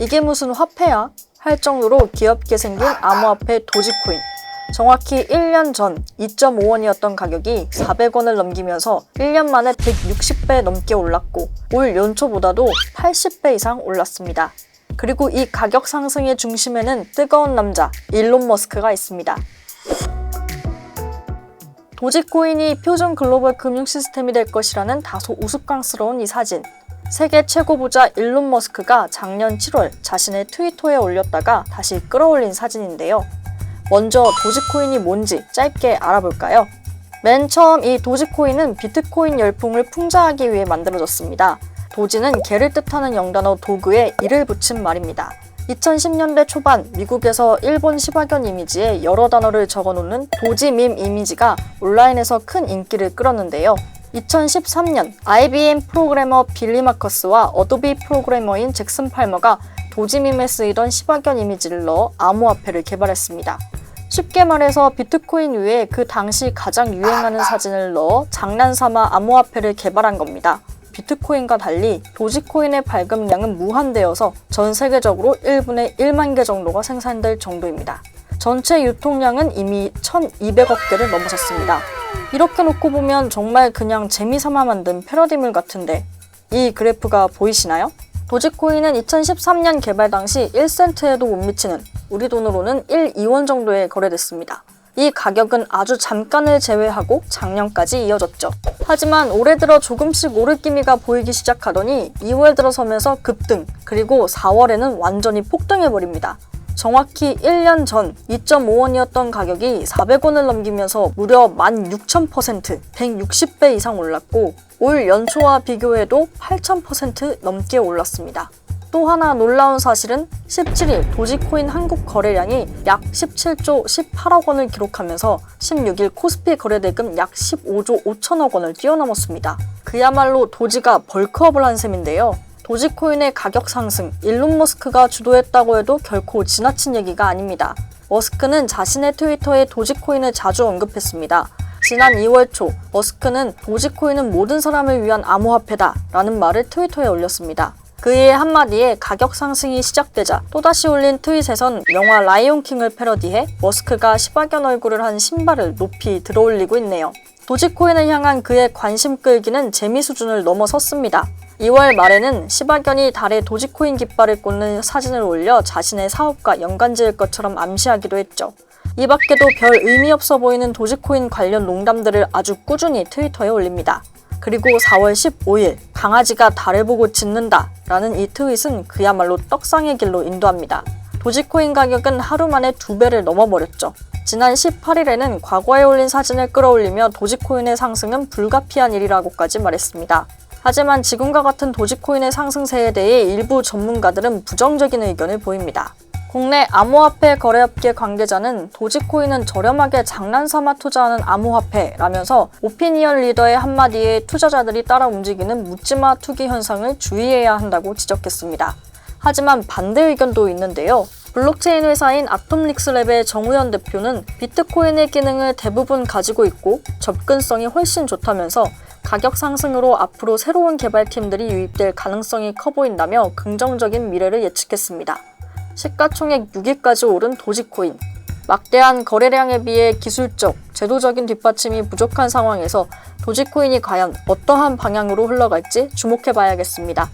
이게 무슨 화폐야? 할 정도로 귀엽게 생긴 암호화폐 도지코인. 정확히 1년 전 2.5원이었던 가격이 400원을 넘기면서 1년 만에 160배 넘게 올랐고 올 연초보다도 80배 이상 올랐습니다. 그리고 이 가격 상승의 중심에는 뜨거운 남자 일론 머스크가 있습니다. 도지코인이 표준 글로벌 금융 시스템이 될 것이라는 다소 우스꽝스러운 이 사진. 세계 최고 부자 일론 머스크가 작년 7월 자신의 트위터에 올렸다가 다시 끌어올린 사진인데요. 먼저 도지코인이 뭔지 짧게 알아볼까요? 맨 처음 이 도지코인은 비트코인 열풍을 풍자하기 위해 만들어졌습니다. 도지는 개를 뜻하는 영단어 도그에 이를 붙인 말입니다. 2010년대 초반 미국에서 일본 시바견 이미지에 여러 단어를 적어놓는 도지밈 이미지가 온라인에서 큰 인기를 끌었는데요. 2013년 IBM 프로그래머 빌리 마커스와 어도비 프로그래머인 잭슨 팔머가 도지밈에 쓰이던 시바견 이미지를 넣어 암호화폐를 개발했습니다. 쉽게 말해서 비트코인 위에 그 당시 가장 유행하는 사진을 넣어 장난삼아 암호화폐를 개발한 겁니다. 비트코인과 달리 도지코인의 발급량은 무한대여서 전 세계적으로 1분에 1만 개 정도가 생산될 정도입니다. 전체 유통량은 이미 1200억 개를 넘어섰습니다. 이렇게 놓고 보면 정말 그냥 재미삼아 만든 패러디물 같은데 이 그래프가 보이시나요? 도지코인은 2013년 개발 당시 1센트에도 못 미치는 우리 돈으로는 1, 2원 정도에 거래됐습니다. 이 가격은 아주 잠깐을 제외하고 작년까지 이어졌죠. 하지만 올해 들어 조금씩 오를 기미가 보이기 시작하더니 2월 들어서면서 급등, 그리고 4월에는 완전히 폭등해버립니다. 정확히 1년 전 2.5원이었던 가격이 400원을 넘기면서 무려 16,000%, 160배 이상 올랐고 올 연초와 비교해도 8,000% 넘게 올랐습니다. 또 하나 놀라운 사실은 17일 도지코인 한국 거래량이 약 17조 18억 원을 기록하면서 16일 코스피 거래대금 약 15조 5천억 원을 뛰어넘었습니다. 그야말로 도지가 벌크업을 한 셈인데요. 도지코인의 가격 상승, 일론 머스크가 주도했다고 해도 결코 지나친 얘기가 아닙니다. 머스크는 자신의 트위터에 도지코인을 자주 언급했습니다. 지난 2월 초 머스크는 도지코인은 모든 사람을 위한 암호화폐다 라는 말을 트위터에 올렸습니다. 그의 한마디에 가격 상승이 시작되자 또다시 올린 트윗에선 영화 라이온킹을 패러디해 머스크가 시바견 얼굴을 한 신발을 높이 들어올리고 있네요. 도지코인을 향한 그의 관심 끌기는 재미 수준을 넘어섰습니다. 2월 말에는 시바견이 달에 도지코인 깃발을 꽂는 사진을 올려 자신의 사업과 연관지을 것처럼 암시하기도 했죠. 이 밖에도 별 의미 없어 보이는 도지코인 관련 농담들을 아주 꾸준히 트위터에 올립니다. 그리고 4월 15일 강아지가 달을 보고 짖는다 라는 이 트윗은 그야말로 떡상의 길로 인도합니다. 도지코인 가격은 하루 만에 2배를 넘어버렸죠. 지난 18일에는 과거에 올린 사진을 끌어올리며 도지코인의 상승은 불가피한 일이라고까지 말했습니다. 하지만 지금과 같은 도지코인의 상승세에 대해 일부 전문가들은 부정적인 의견을 보입니다. 국내 암호화폐 거래업계 관계자는 도지코인은 저렴하게 장난삼아 투자하는 암호화폐라면서 오피니언 리더의 한마디에 투자자들이 따라 움직이는 묻지마 투기 현상을 주의해야 한다고 지적했습니다. 하지만 반대 의견도 있는데요. 블록체인 회사인 아톰릭스랩의 정우현 대표는 비트코인의 기능을 대부분 가지고 있고 접근성이 훨씬 좋다면서 가격 상승으로 앞으로 새로운 개발팀들이 유입될 가능성이 커 보인다며 긍정적인 미래를 예측했습니다. 시가총액 6위까지 오른 도지코인. 막대한 거래량에 비해 기술적, 제도적인 뒷받침이 부족한 상황에서 도지코인이 과연 어떠한 방향으로 흘러갈지 주목해봐야겠습니다.